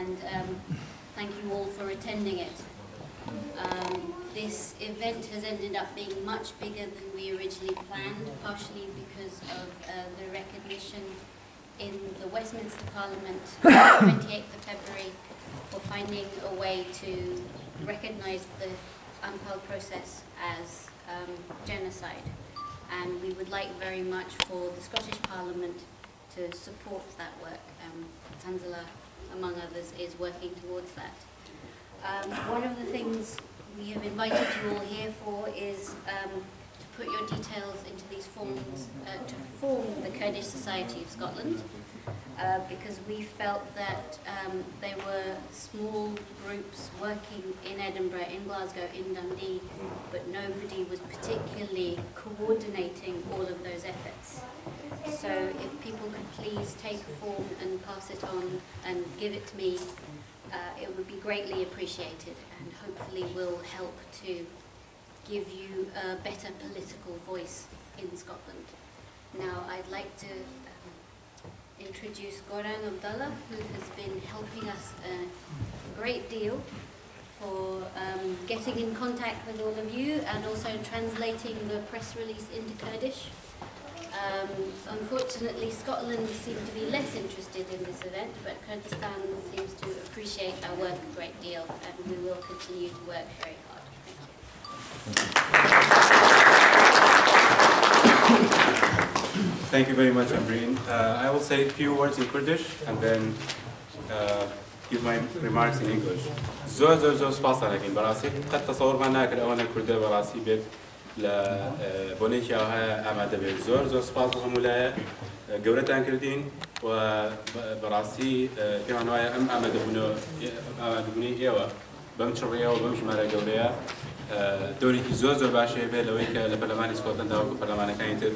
and thank you all for attending it. This event has ended up being much bigger than we originally planned, partially because of the recognition in the Westminster Parliament on the 28th of February for finding a way to recognise the Anfal process as genocide. And we would like very much for the Scottish Parliament to support that work. Hanzala, among others, is working towards that. One of the things we have invited you all here for is to put your details into these forms to form the Kurdish Society of Scotland, because we felt that there were small groups working in Edinburgh, in Glasgow, in Dundee, but nobody was particularly coordinating all of those efforts. So if people could please take a form and pass it on and give it to me, it would be greatly appreciated, and hopefully will help to give you a better political voice in Scotland. Now I'd like to introduce Goran Abdallah, who has been helping us a great deal for getting in contact with all of you and also translating the press release into Kurdish. Unfortunately, Scotland seemed to be less interested in this event, but Kurdistan seems to appreciate our work a great deal, and we will continue to work very hard. Thank you very much, Ambreen. I will say a few words in Kurdish and then give my remarks in English. زۆر سپاس دەکەین بەڕاستی قەت تەسەوڕمان ناکرد ئەوانە کوردە بەڕاستی بێت لە بۆنێکی ئەوها ئامادە بێت. زۆر سپاس بۆ هەموو لایە گەورەتان کردین و بەڕاستی پێمان وایە ئەم ئامادەبوونی ئێوە بەم چڕێەوە و بەم ژمارە گەورەیە دۆرێکی زۆر باشەیە بێت لەوەی کە لە پەرلەمانی سکۆتلەندا وەکو پەرلەمانەکانی تر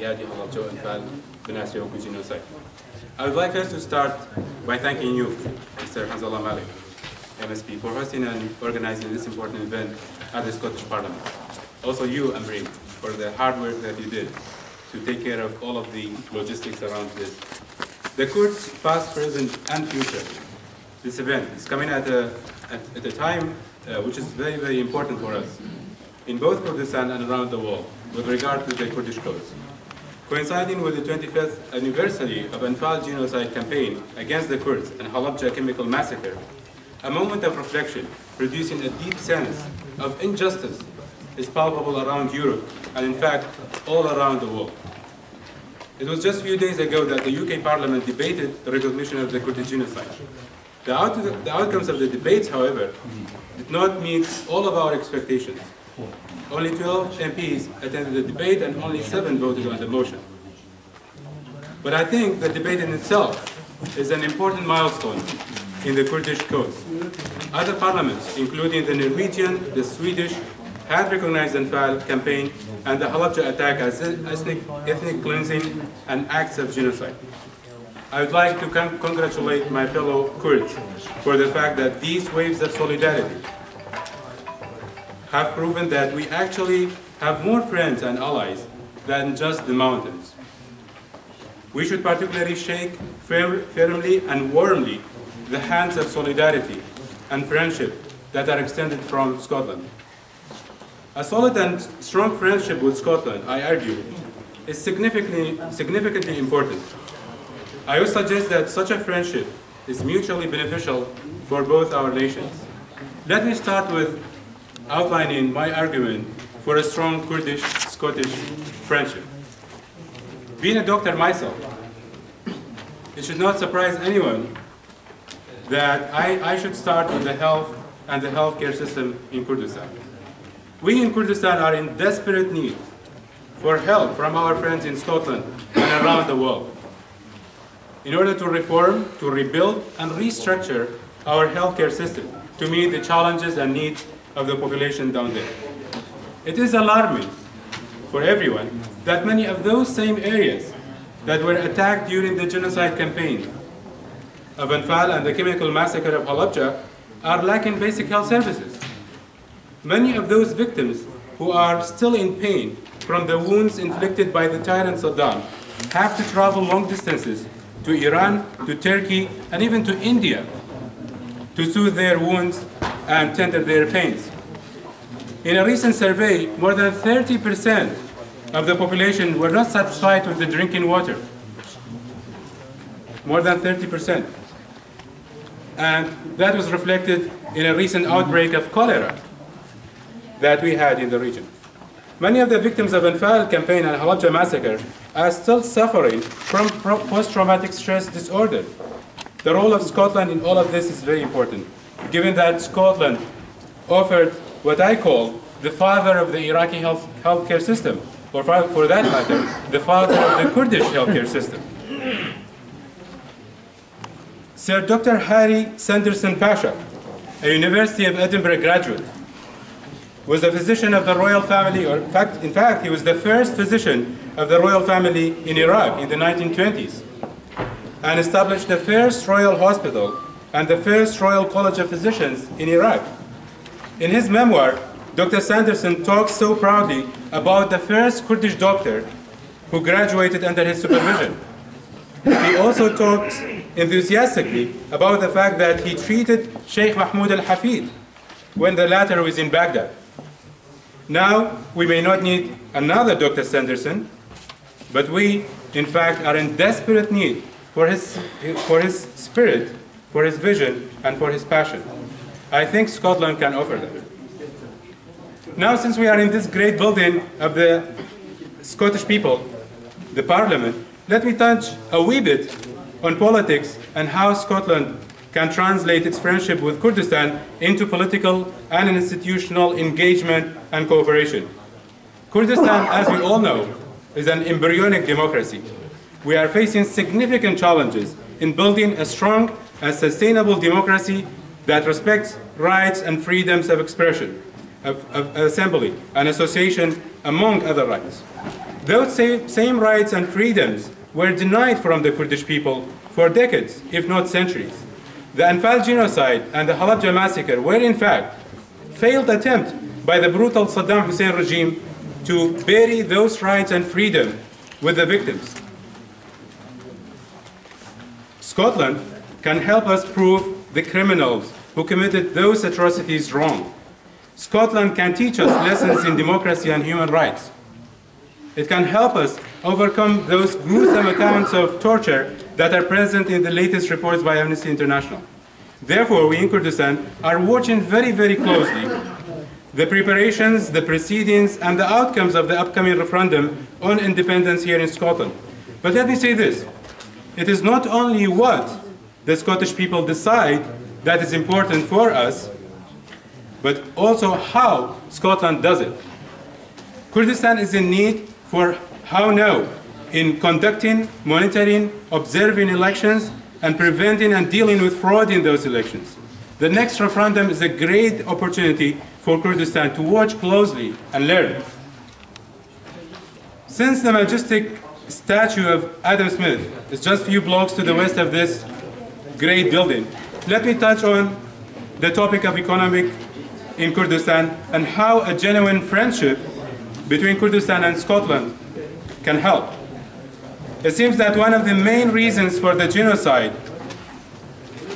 یادی هەڵەبجە و ئەنفال بناسرێ وەکو genocide. I would like us to start by thanking you, Mr. Hanzala Malik MSP, for hosting and organizing this important event at the Scottish Parliament. Also you, Ambreen, for the hard work that you did to take care of all of the logistics around this. The Kurds, past, present, and future. This event is coming at a time which is very important for us in both Kurdistan and around the world with regard to the Kurdish cause. Coinciding with the 25th anniversary of Anfal genocide campaign against the Kurds and Halabja chemical massacre, a moment of reflection producing a deep sense of injustice is palpable around Europe and in fact all around the world. It was just a few days ago that the UK Parliament debated the recognition of the Kurdish genocide. The outcomes of the debates, however, did not meet all of our expectations. Only 12 MPs attended the debate and only 7 voted on the motion. But I think the debate in itself is an important milestone in the Kurdish cause. Other parliaments, including the Norwegian, the Swedish, had recognized the Anfal campaign and the Halabja attack as ethnic cleansing and acts of genocide. I would like to congratulate my fellow Kurds for the fact that these waves of solidarity have proven that we actually have more friends and allies than just the mountains. We should particularly shake firmly and warmly the hands of solidarity and friendship that are extended from Scotland. A solid and strong friendship with Scotland, I argue, is significantly important. I would suggest that such a friendship is mutually beneficial for both our nations. Let me start with outlining my argument for a strong Kurdish-Scottish friendship. Being a doctor myself, it should not surprise anyone that I should start with the health and the healthcare system in Kurdistan. We in Kurdistan are in desperate need for help from our friends in Scotland and around the world in order to reform, to rebuild, and restructure our healthcare system to meet the challenges and needs of the population down there. It is alarming for everyone that many of those same areas that were attacked during the genocide campaign of Anfal and the chemical massacre of Halabja are lacking basic health services. Many of those victims who are still in pain from the wounds inflicted by the tyrant Saddam have to travel long distances to Iran, to Turkey, and even to India to soothe their wounds and tender their pains. In a recent survey, more than 30% of the population were not satisfied with the drinking water. More than 30%. And that was reflected in a recent outbreak of cholera that we had in the region. Many of the victims of Anfal campaign and Halabja massacre are still suffering from post-traumatic stress disorder. The role of Scotland in all of this is very important, given that Scotland offered what I call the father of the Iraqi healthcare system, or for that matter, the father of the Kurdish healthcare system. Sir Dr. Harry Sanderson Pasha, a University of Edinburgh graduate, was a physician of the royal family, or in fact, he was the first physician of the royal family in Iraq in the 1920s, and established the first royal hospital and the first Royal College of Physicians in Iraq. In his memoir, Dr. Sanderson talks so proudly about the first Kurdish doctor who graduated under his supervision. He also talks enthusiastically about the fact that he treated Sheikh Mahmoud al-Hafid when the latter was in Baghdad. Now, we may not need another Dr. Sanderson, but we, in fact, are in desperate need for his spirit, for his vision, and for his passion. I think Scotland can offer that. Now, since we are in this great building of the Scottish people, the Parliament, let me touch a wee bit on politics and how Scotland can translate its friendship with Kurdistan into political and institutional engagement and cooperation. Kurdistan, as we all know, is an embryonic democracy. We are facing significant challenges in building a strong and sustainable democracy that respects rights and freedoms of expression, of assembly and association, among other rights. Those same rights and freedoms were denied from the Kurdish people for decades, if not centuries. The Anfal genocide and the Halabja massacre were, in fact, failed attempt by the brutal Saddam Hussein regime to bury those rights and freedom with the victims. Scotland can help us prove the criminals who committed those atrocities wrong. Scotland can teach us lessons in democracy and human rights. It can help us overcome those gruesome accounts of torture that are present in the latest reports by Amnesty International. Therefore, we in Kurdistan are watching very, very closely the preparations, the proceedings, and the outcomes of the upcoming referendum on independence here in Scotland. But let me say this. It is not only what the Scottish people decide that is important for us, but also how Scotland does it. Kurdistan is in need for how now in conducting, monitoring, observing elections, and preventing and dealing with fraud in those elections. The next referendum is a great opportunity for Kurdistan to watch closely and learn. Since the majestic statue of Adam Smith is just a few blocks to the west of this great building, let me touch on the topic of economic in Kurdistan and how a genuine friendship between Kurdistan and Scotland can help. It seems that one of the main reasons for the genocide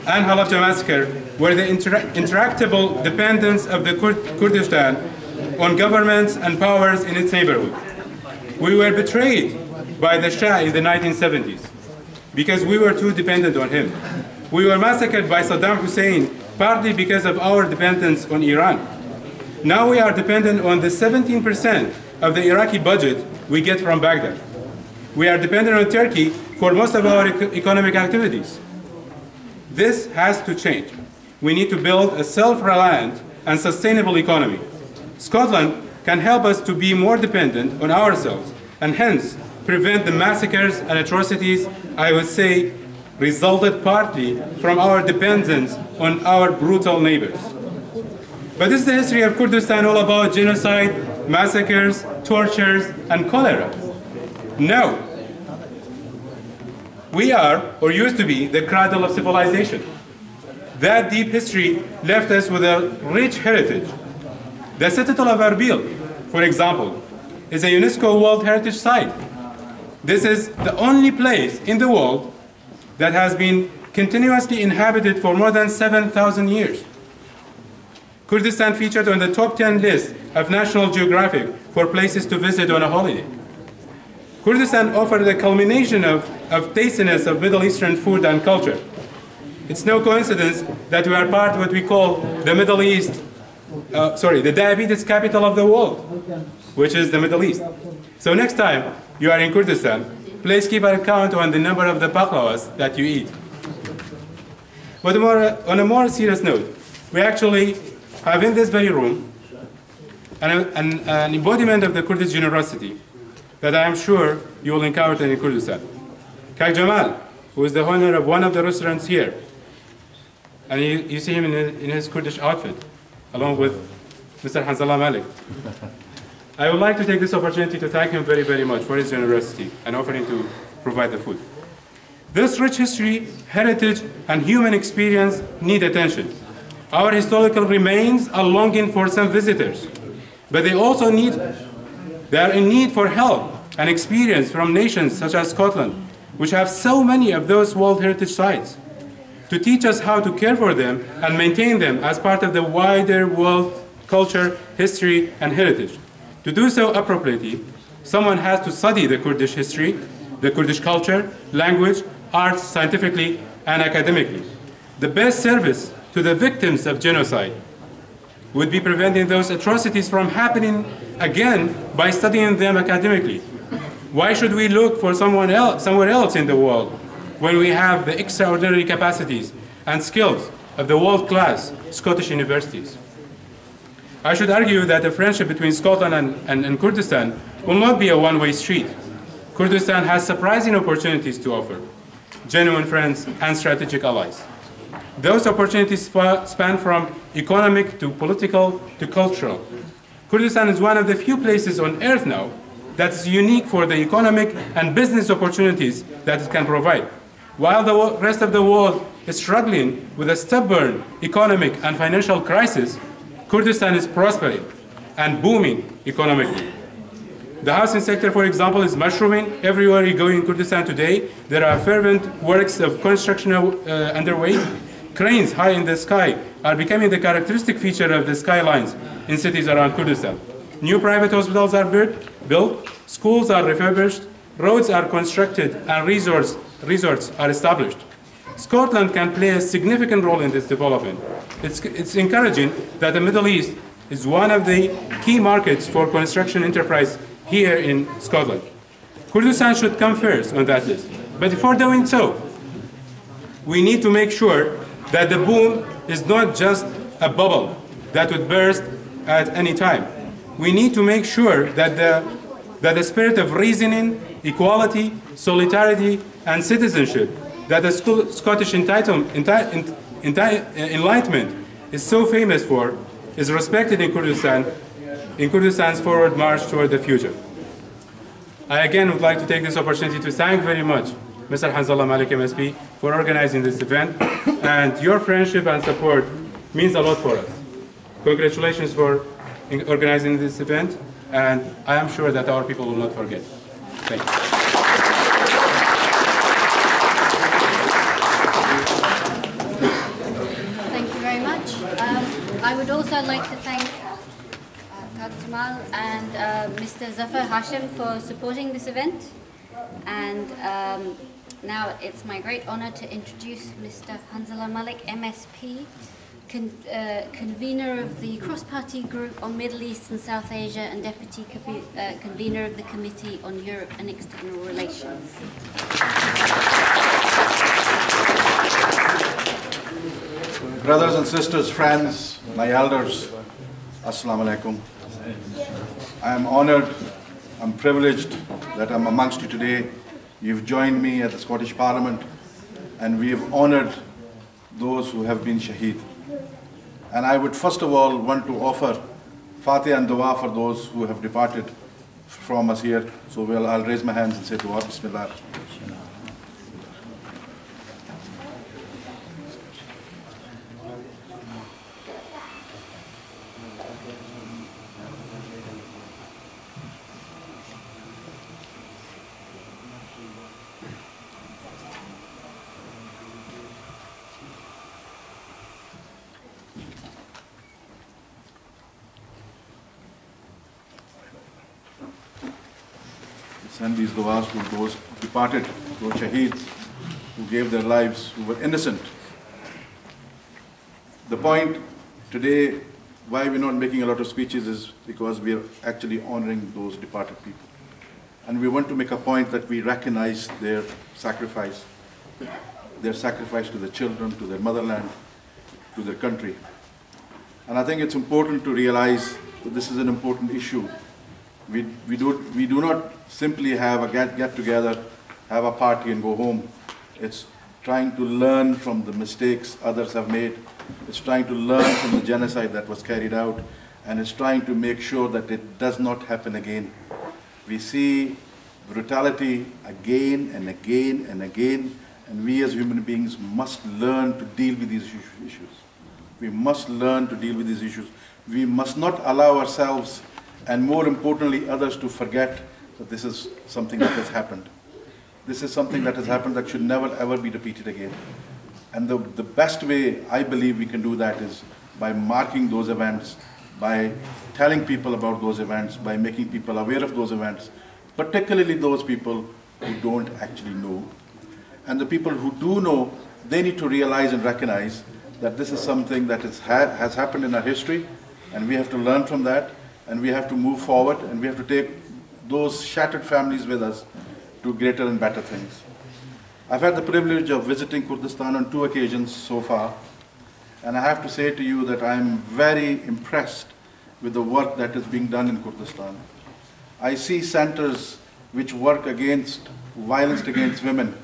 and Halabja massacre were the interactable dependence of the Kurdistan on governments and powers in its neighborhood. We were betrayed by the Shah in the 1970s because we were too dependent on him. We were massacred by Saddam Hussein partly because of our dependence on Iran. Now we are dependent on the 17% of the Iraqi budget we get from Baghdad. We are dependent on Turkey for most of our economic activities. This has to change. We need to build a self-reliant and sustainable economy. Scotland can help us to be more dependent on ourselves and hence prevent the massacres and atrocities, I would say, resulted partly from our dependence on our brutal neighbors. But is the history of Kurdistan all about genocide, massacres, tortures, and cholera? No. We are, or used to be, the cradle of civilization. That deep history left us with a rich heritage. The citadel of Erbil, for example, is a UNESCO World Heritage Site. This is the only place in the world that has been continuously inhabited for more than 7,000 years. Kurdistan featured on the top 10 list of National Geographic for places to visit on a holiday. Kurdistan offered the culmination of tastiness of Middle Eastern food and culture. It's no coincidence that we are part of what we call the Middle East, the diabetes capital of the world, which is the Middle East. So next time you are in Kurdistan, please keep an account on the number of the baklawas that you eat. But on a more serious note, we actually have in this very room an embodiment of the Kurdish generosity that I am sure you will encounter in Kurdistan. Kak Jamal, who is the owner of one of the restaurants here, and you see him in his Kurdish outfit, along with Mr. Hanzala Malik. I would like to take this opportunity to thank him very, very much for his generosity and offering to provide the food. This rich history, heritage, and human experience need attention. Our historical remains are longing for some visitors, but they are in need for help and experience from nations such as Scotland, which have so many of those World Heritage Sites, to teach us how to care for them and maintain them as part of the wider world culture, history, and heritage. To do so appropriately, someone has to study the Kurdish history, the Kurdish culture, language, arts, scientifically, and academically. The best service to the victims of genocide would be preventing those atrocities from happening again by studying them academically. Why should we look for somewhere else in the world when we have the extraordinary capacities and skills of the world-class Scottish universities? I should argue that the friendship between Scotland and Kurdistan will not be a one-way street. Kurdistan has surprising opportunities to offer, genuine friends and strategic allies. Those opportunities span from economic to political to cultural. Kurdistan is one of the few places on earth now that is unique for the economic and business opportunities that it can provide. While the rest of the world is struggling with a stubborn economic and financial crisis, Kurdistan is prospering and booming economically. The housing sector, for example, is mushrooming. Everywhere you go in Kurdistan today, there are fervent works of construction underway. Cranes high in the sky are becoming the characteristic feature of the skylines in cities around Kurdistan. New private hospitals are built, schools are refurbished, roads are constructed, and resorts are established. Scotland can play a significant role in this development. It's encouraging that the Middle East is one of the key markets for construction enterprise here in Scotland. Kurdistan should come first on that list. But before doing so, we need to make sure that the boom is not just a bubble that would burst at any time. We need to make sure that the spirit of reasoning, equality, solidarity, and citizenship that the Scottish Enlightenment is so famous for is respected in Kurdistan's forward march toward the future. I again would like to take this opportunity to thank very much Mr. Hanzala Malik MSP for organizing this event, and your friendship and support means a lot for us. Congratulations for organizing this event, and I am sure that our people will not forget. Thank you. Thank you very much. I would also like to thank Kak Jamal and Mr. Zafar Hashim for supporting this event. And now it's my great honor to introduce Mr. Hanzala Malik MSP, convener of the cross-party group on Middle East and South Asia and deputy convener of the Committee on Europe and External Relations. Brothers and sisters, friends, my elders, Assalamu alaikum. I am honored, I'm privileged that I'm amongst you today. You've joined me at the Scottish Parliament, and we have honored those who have been shaheed. And I would first of all want to offer Fatiha and Dua for those who have departed from us here. So I'll raise my hands and say Dua, Bismillah. send these du'as to those departed, those shaheeds who gave their lives, who were innocent. The point today, why we're not making a lot of speeches, is because we are actually honoring those departed people. And we want to make a point that we recognize their sacrifice to the children, to their motherland, to their country. And I think it's important to realize that this is an important issue. We do not simply have a get together, have a party and go home. It's trying to learn from the mistakes others have made. It's trying to learn from the genocide that was carried out, and it's trying to make sure that it does not happen again. We see brutality again and again and again, and we as human beings must learn to deal with these issues. We must learn to deal with these issues. We must not allow ourselves, and more importantly others, to forget that this is something that has happened. This is something that has happened that should never ever be repeated again. And the best way I believe we can do that is by marking those events, by telling people about those events, by making people aware of those events, particularly those people who don't actually know. And the people who do know, they need to realize and recognize that this is something that has happened in our history, and we have to learn from that, and we have to move forward, and we have to take those shattered families with us to greater and better things. I've had the privilege of visiting Kurdistan on 2 occasions so far, and I have to say to you that I'm very impressed with the work that is being done in Kurdistan. I see centers which work against violence against women.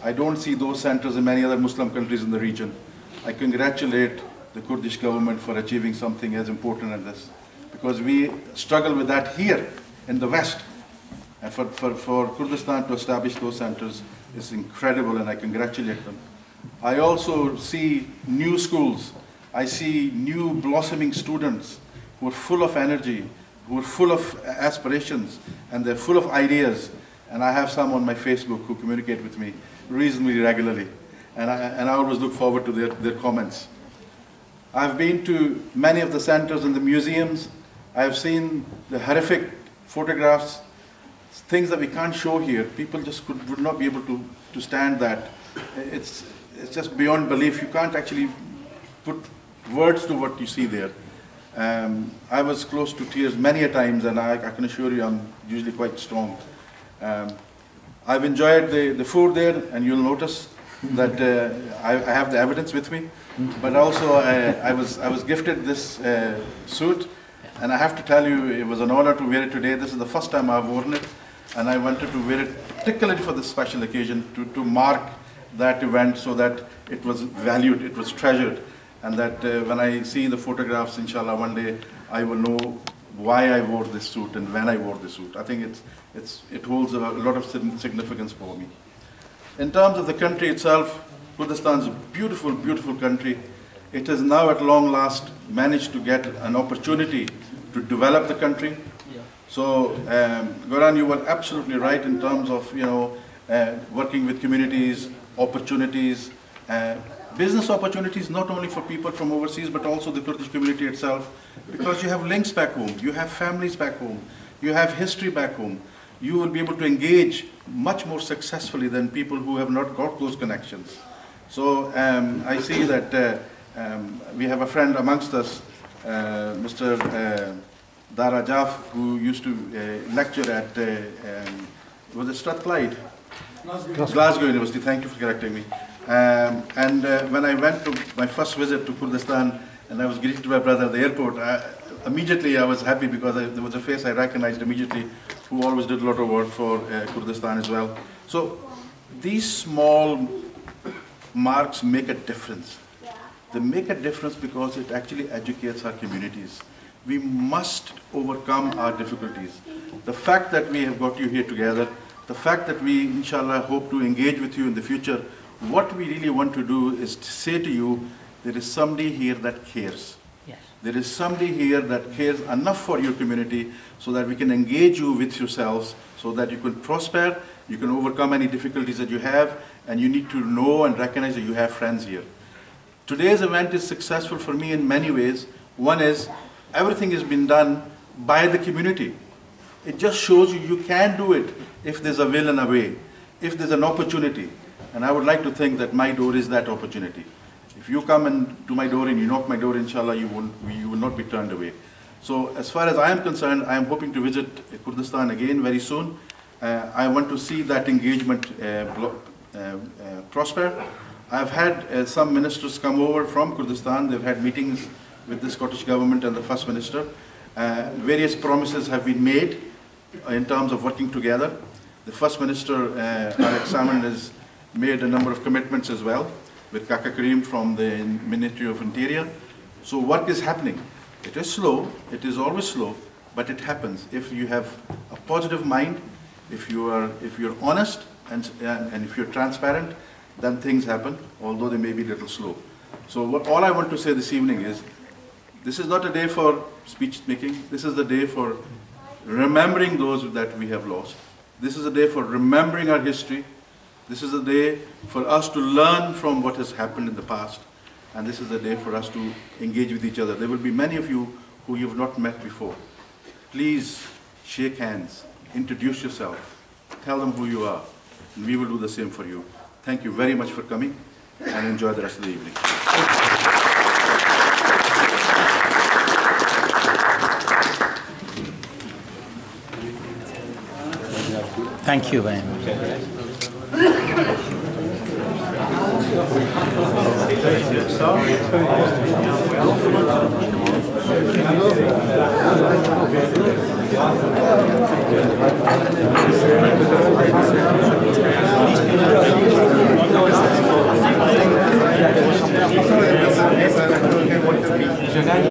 I don't see those centers in many other Muslim countries in the region. I congratulate the Kurdish government for achieving something as important as this, because we struggle with that here in the West. And for Kurdistan to establish those centers is incredible, and I congratulate them. I also see new schools. I see new blossoming students who are full of energy, who are full of aspirations, and they're full of ideas. And I have some on my Facebook who communicate with me reasonably regularly. And I always look forward to their comments. I've been to many of the centers and the museums. I've seen the horrific photographs, things that we can't show here. People just would not be able to stand that. It's just beyond belief. You can't actually put words to what you see there. I was close to tears many a times, and I can assure you I'm usually quite strong. I've enjoyed the food there, and you'll notice that I have the evidence with me. But also I was gifted this suit, and I have to tell you, it was an honor to wear it today. This is the first time I've worn it, and I wanted to wear it particularly for this special occasion to mark that event, so that it was valued, it was treasured, and that when I see the photographs, inshallah, one day I will know why I wore this suit and when I wore this suit. I think it holds a lot of significance for me. In terms of the country itself, Kurdistan is a beautiful, beautiful country. It has now at long last managed to get an opportunity to develop the country. So, Goran, you were absolutely right in terms of, working with communities, opportunities, business opportunities, not only for people from overseas, but also the Kurdish community itself, because you have links back home, you have families back home, you have history back home. You will be able to engage much more successfully than people who have not got those connections. So I see that we have a friend amongst us, Mr. Dara Jaf, who used to lecture at, was it Strathclyde? Glasgow University, thank you for correcting me. When I went to my first visit to Kurdistan, and I was greeted by my brother at the airport, immediately I was happy, because there was a face I recognized immediately, who always did a lot of work for Kurdistan as well. So these small marks make a difference. They make a difference because it actually educates our communities. We must overcome our difficulties. The fact that we have got you here together, the fact that we, inshallah, hope to engage with you in the future, what we really want to do is to say to you, there is somebody here that cares. Yes. There is somebody here that cares enough for your community so that we can engage you with yourselves, so that you can prosper, you can overcome any difficulties that you have, and you need to know and recognize that you have friends here. Today's event is successful for me in many ways. One is, everything has been done by the community. It just shows you can do it if there's a will and a way, if there's an opportunity. And I would like to think that my door is that opportunity. If you come to my door and you knock my door, inshallah, you will not be turned away. So as far as I am concerned, I am hoping to visit Kurdistan again very soon. I want to see that engagement prosper. I've had some ministers come over from Kurdistan. They've had meetings with the Scottish government and the First Minister. Various promises have been made in terms of working together. The First Minister, Alex Salmond, has made a number of commitments as well with Kaka Karim from the Ministry of Interior. So work is happening. It is slow, it is always slow, but it happens. If you have a positive mind, if you're honest and if you're transparent, then things happen, although they may be a little slow. So all I want to say this evening is, this is not a day for speech making. This is a day for remembering those that we have lost. This is a day for remembering our history. This is a day for us to learn from what has happened in the past. And this is a day for us to engage with each other. There will be many of you who you've not met before. Please shake hands, introduce yourself, tell them who you are, and we will do the same for you. Thank you very much for coming, and enjoy the rest of the evening. Thank you very much.